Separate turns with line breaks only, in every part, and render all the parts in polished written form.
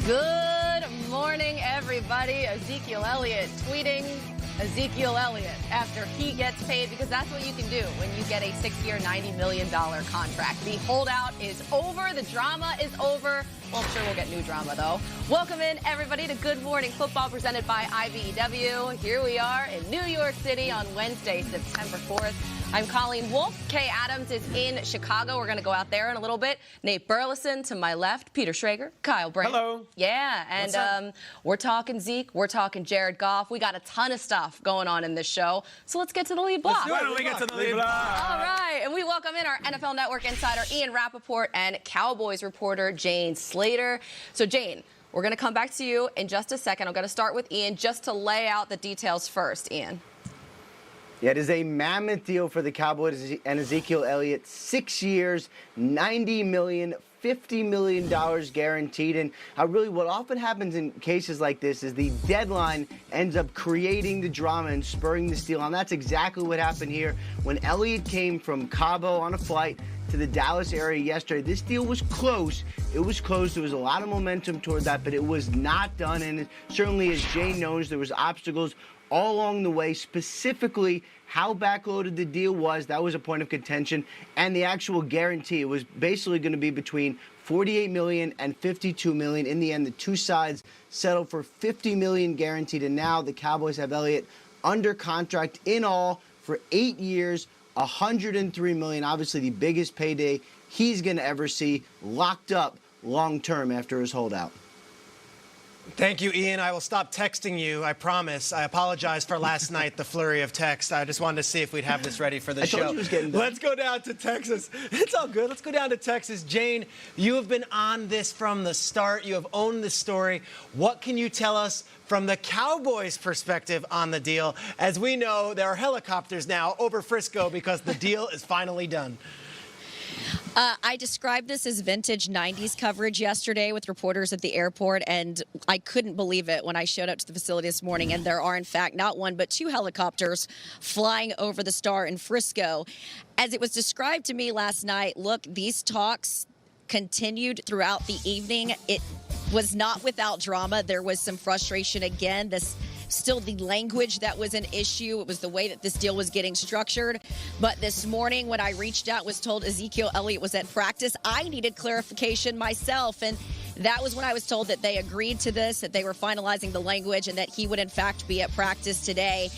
Good morning, everybody. Ezekiel Elliott tweeting Ezekiel Elliott after he gets paid, because that's what you can do when you get a 6-year, $90 million contract. The holdout is over. The drama is over. Well, I'm sure we'll get new drama, though. Welcome in, everybody, to Good Morning Football presented by IBEW. Here we are in New York City on Wednesday, September 4th. I'm Colleen Wolfe. Kay Adams is in Chicago. We're going to go out there in a little bit. Nate Burleson to my left. Peter Schrager. Kyle Brandt.
Hello.
Yeah, and we're talking Zeke. We're talking Jared Goff. We got a ton of stuff going on in this show. So let's get to the lead block.
Why don't we get to the lead block?
All right, and we welcome in our NFL Network insider Ian Rappaport and Cowboys reporter Jane Slater. So Jane, we're going to come back to you in just a second. I'm going to start with Ian just to lay out the details first. Ian.
Yeah, it is a mammoth deal for the Cowboys and Ezekiel Elliott. 6 years, $90 million, $50 million guaranteed. And really what often happens in cases like this is the deadline ends up creating the drama and spurring this deal. And that's exactly what happened here. When Elliott came from Cabo on a flight to the Dallas area yesterday, this deal was close. It was close. There was a lot of momentum toward that, but it was not done. And certainly, as Jane knows, there was obstacles all along the way, specifically how backloaded the deal was. That was a point of contention. And the actual guarantee, it was basically going to be between $48 million and $52 million. In the end, the two sides settled for $50 million guaranteed. And now the Cowboys have Elliott under contract in all for 8 years, $103 million. Obviously, the biggest payday he's going to ever see, locked up long-term after his holdout.
Thank you, Ian. I will stop texting you, I promise. I apologize for last night, the flurry of text. I just wanted to see if we'd have this ready for the show.
I told you it was getting done.
Let's go down to Texas. It's all good. Let's go down to Texas. Jane, you have been on this from the start. You have owned this story. What can you tell us from the Cowboys' perspective on the deal? As we know, there are helicopters now over Frisco because the deal is finally done.
I described this as vintage 90s coverage yesterday with reporters at the airport, and I couldn't believe it when I showed up to the facility this morning, and there are, in fact, not one but two helicopters flying over the Star in Frisco. As it was described to me last night, look, these talks continued throughout the evening. It was not without drama. There was some frustration again. Still the language that was an issue. It was the way that this deal was getting structured. But this morning when I reached out, was told Ezekiel Elliott was at practice. I needed clarification myself, and that was when I was told that they agreed to this, that they were finalizing the language, and that he would in fact be at practice today.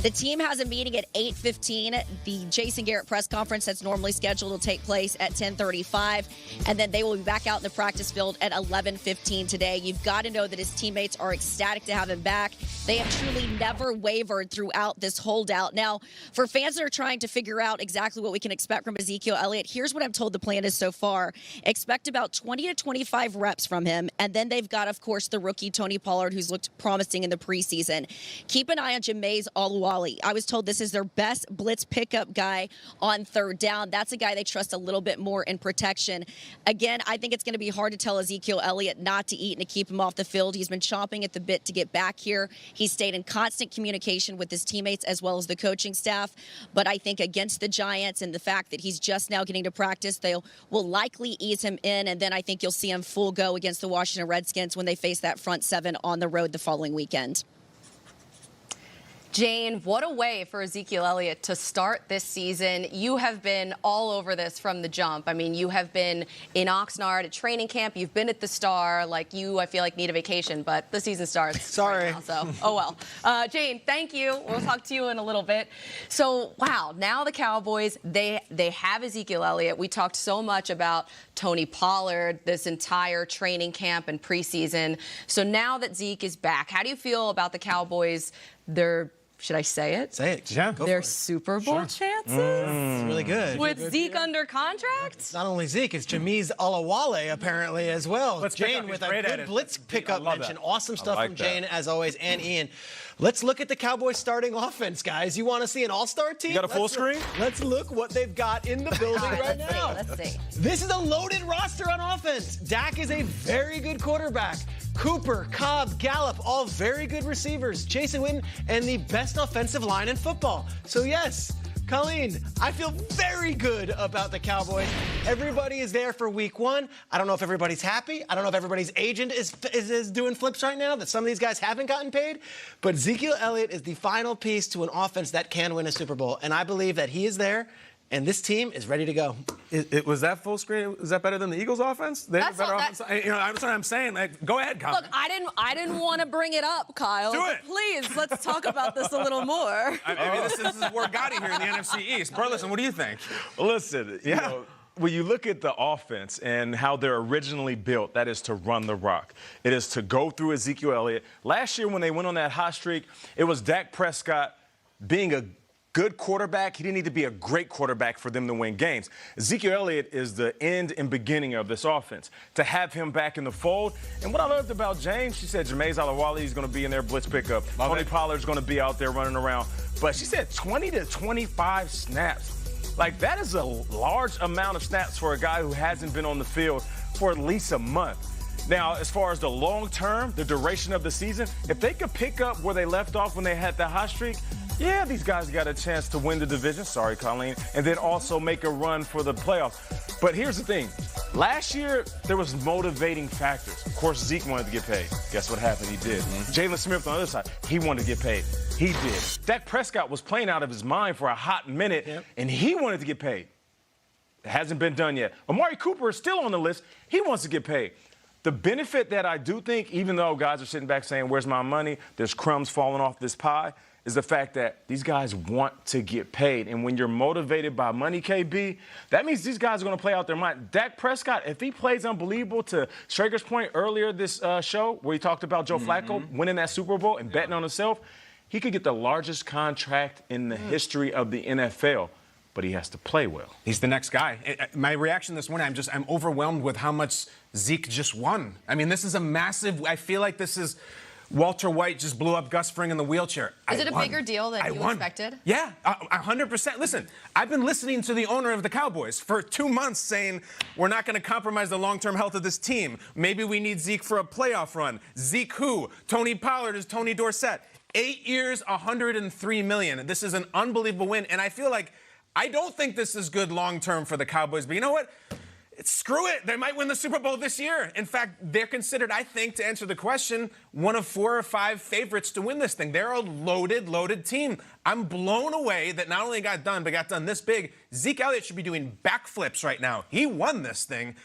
The team has a meeting at 8:15. The Jason Garrett press conference that's normally scheduled will take place at 10:35, and then they will be back out in the practice field at 11:15 today. You've got to know that his teammates are ecstatic to have him back. They have truly never wavered throughout this holdout. Now, for fans that are trying to figure out exactly what we can expect from Ezekiel Elliott, here's what I'm told the plan is so far. Expect about 20 to 25 reps from him, and then they've got, of course, the rookie Tony Pollard, who's looked promising in the preseason. Keep an eye on Jameis Oluwole. I was told this is their best blitz pickup guy on third down. That's a guy they trust a little bit more in protection. Again, I think it's going to be hard to tell Ezekiel Elliott not to eat and to keep him off the field. He's been chomping at the bit to get back here. He's stayed in constant communication with his teammates as well as the coaching staff. But I think against the Giants and the fact that he's just now getting to practice, they will likely ease him in. And then I think you'll see him full go against the Washington Redskins when they face that front seven on the road the following weekend.
Jane, what a way for Ezekiel Elliott to start this season. You have been all over this from the jump. I mean, you have been in Oxnard at training camp. You've been at the Star. Like you, I feel like need a vacation, but the season starts.
Sorry.
Right now, so, oh well. Jane, thank you. We'll talk to you in a little bit. So, wow, now the Cowboys, they have Ezekiel Elliott. We talked so much about Tony Pollard this entire training camp and preseason. So now that Zeke is back, how do you feel about the Cowboys? Should I say it?
Say it. Yeah, go
Their
for it.
Super Bowl chances?
It's really good.
With Zeke under contract?
It's not only Zeke, it's Jameis Oluwole apparently as well.
Let's
Jane with a good blitz pickup mention. Awesome stuff from Jane as always, and Ian. Let's look at the Cowboys starting offense, guys. You want to see an all-star team?
You got a full screen?
Let's look what they've got in the building right now.
Let's see.
This is a loaded roster on offense. Dak is a very good quarterback. Cooper, Cobb, Gallup, all very good receivers. Jason Witten, and the best offensive line in football. So yes, Colleen, I feel very good about the Cowboys. Everybody is there for week 1. I don't know if everybody's happy. I don't know if everybody's agent is doing flips right now, that some of these guys haven't gotten paid. But Ezekiel Elliott is the final piece to an offense that can win a Super Bowl. And I believe that he is there. And this team is ready to go.
Was that full screen? Is that better than the Eagles' offense? They have a better offense. That's what I'm saying. Like, go ahead, Kyle.
Look, I didn't want to bring it up, Kyle.
Do it.
Please, let's talk about this a little more.
I mean, this is where Gotti here in the NFC East. Burleson, what do you think?
Listen, you know, when you look at the offense and how they're originally built, that is to run the rock. It is to go through Ezekiel Elliott. Last year when they went on that hot streak, it was Dak Prescott being a good quarterback. He didn't need to be a great quarterback for them to win games. Ezekiel Elliott is the end and beginning of this offense. To have him back in the fold. And what I loved about James, she said Jameis Alawali is going to be in their blitz pickup. Tony Pollard's going to be out there running around. But she said 20 to 25 snaps. Like, that is a large amount of snaps for a guy who hasn't been on the field for at least a month. Now, as far as the long term, the duration of the season, if they could pick up where they left off when they had that hot streak, yeah, these guys got a chance to win the division. Sorry, Colleen. And then also make a run for the playoffs. But here's the thing. Last year, there was motivating factors. Of course, Zeke wanted to get paid. Guess what happened? He did. Jalen Smith on the other side, he wanted to get paid. He did. Dak Prescott was playing out of his mind for a hot minute, and he wanted to get paid. It hasn't been done yet. Amari Cooper is still on the list. He wants to get paid. The benefit that I do think, even though guys are sitting back saying, where's my money? There's crumbs falling off this pie, is the fact that these guys want to get paid. And when you're motivated by money, KB, that means these guys are going to play out their mind. Dak Prescott, if he plays unbelievable, to Schrager's point earlier this show where he talked about Joe Flacco winning that Super Bowl and betting on himself, he could get the largest contract in the history of the NFL. But he has to play well.
He's the next guy. My reaction this morning, I'm overwhelmed with how much Zeke just won. I mean, this is a massive, I feel like this is Walter White just blew up Gus Fring in the wheelchair.
Is it a bigger deal than you expected?
Yeah, 100%. Listen, I've been listening to the owner of the Cowboys for 2 months saying we're not going to compromise the long-term health of this team. Maybe we need Zeke for a playoff run. Zeke who? Tony Pollard is Tony Dorsett. 8 years, $103 million. This is an unbelievable win, and I feel like I don't think this is good long-term for the Cowboys, but you know what? Screw it. They might win the Super Bowl this year. In fact, they're considered, I think, to answer the question, one of 4 or 5 favorites to win this thing. They're a loaded team. I'm blown away that not only got done, but got done this big. Zeke Elliott should be doing backflips right now. He won this thing.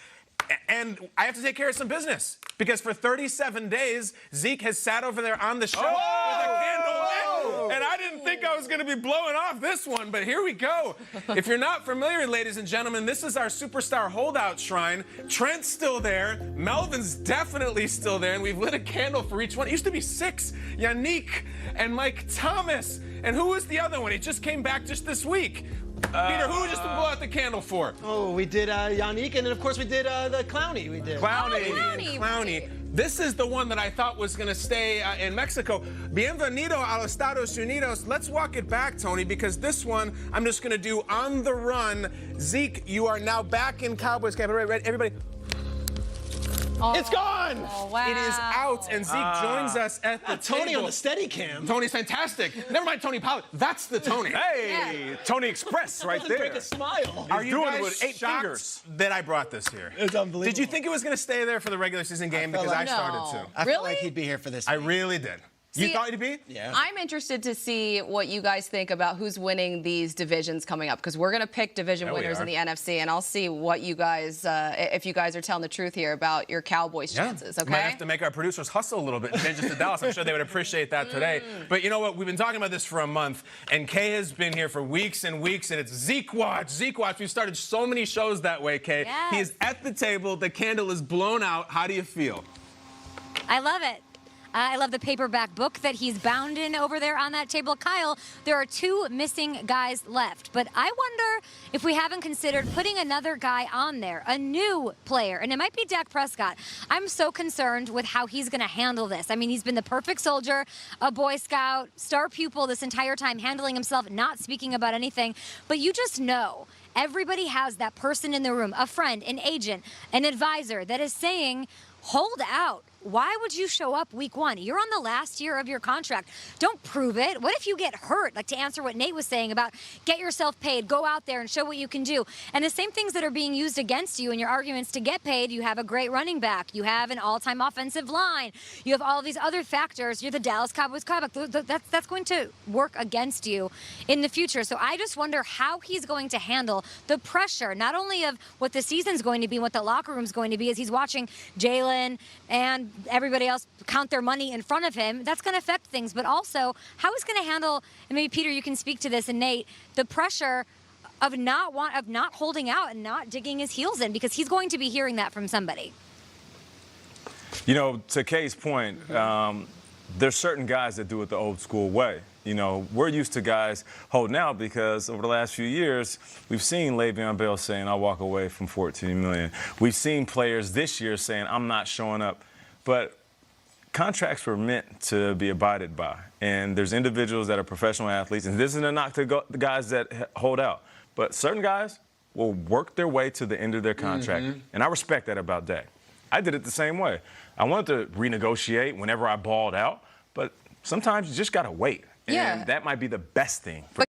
And I have to take care of some business because for 37 days, Zeke has sat over there on the shelf with a candle lit. And I didn't think I was going to be blowing off this one, but here we go. If you're not familiar, ladies and gentlemen, this is our superstar holdout shrine. Trent's still there. Melvin's definitely still there. And we've lit a candle for each one. It used to be 6. Yannick and Mike Thomas. And who was the other one? He just came back just this week. Peter, who just to blow out the candle for?
Oh, we did Yannick, and then, of course, we did the Clowney. We did.
Clowney. This is the one that I thought was going to stay in Mexico. Bienvenido a los Estados Unidos. Let's walk it back, Tony, because this one I'm just going to do on the run. Zeke, you are now back in Cowboys camp. Everybody.
Oh,
it's gone!
Oh, wow.
It is out, and Zeke joins us at the
Tony
table.
on the steady cam.
Tony's fantastic. Never mind Tony Pollard. That's the Tony.
Hey, Tony Express right there.
Break a smile.
Are you
doing
guys
it with 8
shocked
fingers.
that I brought this here?
It's unbelievable.
Did you think it was going to stay there for the regular season game? Because I started to.
I felt like he'd be here for this.
I really did. You thought he'd be?
Yeah.
I'm interested to see what you guys think about who's winning these divisions coming up, because we're going to pick division winners in the NFC, and I'll see what you guys, if you guys are telling the truth here about your Cowboys chances, okay?
Might have to make our producers hustle a little bit and change it to Dallas. I'm sure they would appreciate that today. But you know what? We've been talking about this for a month, and Kay has been here for weeks and weeks, and it's Zeke Watch. Zeke Watch. We've started so many shows that way, Kay.
Yes.
He is at the table. The candle is blown out. How do you feel?
I love it. I love the paperback book that he's bound in over there on that table. Kyle, there are 2 missing guys left, but I wonder if we haven't considered putting another guy on there, a new player, and it might be Dak Prescott. I'm so concerned with how he's going to handle this. I mean, he's been the perfect soldier, a Boy Scout, star pupil this entire time, handling himself, not speaking about anything, but you just know everybody has that person in the room, a friend, an agent, an advisor that is saying, hold out. why would you show up week 1? You're on the last year of your contract. Don't prove it. What if you get hurt? Like, to answer what Nate was saying about get yourself paid, go out there and show what you can do. And the same things that are being used against you in your arguments to get paid, you have a great running back, you have an all-time offensive line, you have all these other factors, you're the Dallas Cowboys quarterback. That's going to work against you in the future. So I just wonder how he's going to handle the pressure, not only of what the season's going to be, what the locker room's going to be, as he's watching Jalen and everybody else count their money in front of him. That's going to affect things, but also how he's going to handle, and maybe Peter, you can speak to this, and Nate, the pressure of not holding out and not digging his heels in, because he's going to be hearing that from somebody.
You know, to Kay's point, there's certain guys that do it the old school way. You know, we're used to guys holding out because over the last few years, we've seen Le'Veon Bell saying, I'll walk away from $14 million. We've seen players this year saying, I'm not showing up. But contracts were meant to be abided by. And there's individuals that are professional athletes, and this isn't a knock to the guys that hold out. But certain guys will work their way to the end of their contract. And I respect that about Dak. I did it the same way. I wanted to renegotiate whenever I balled out, but sometimes you just got to wait. And that might be the best thing for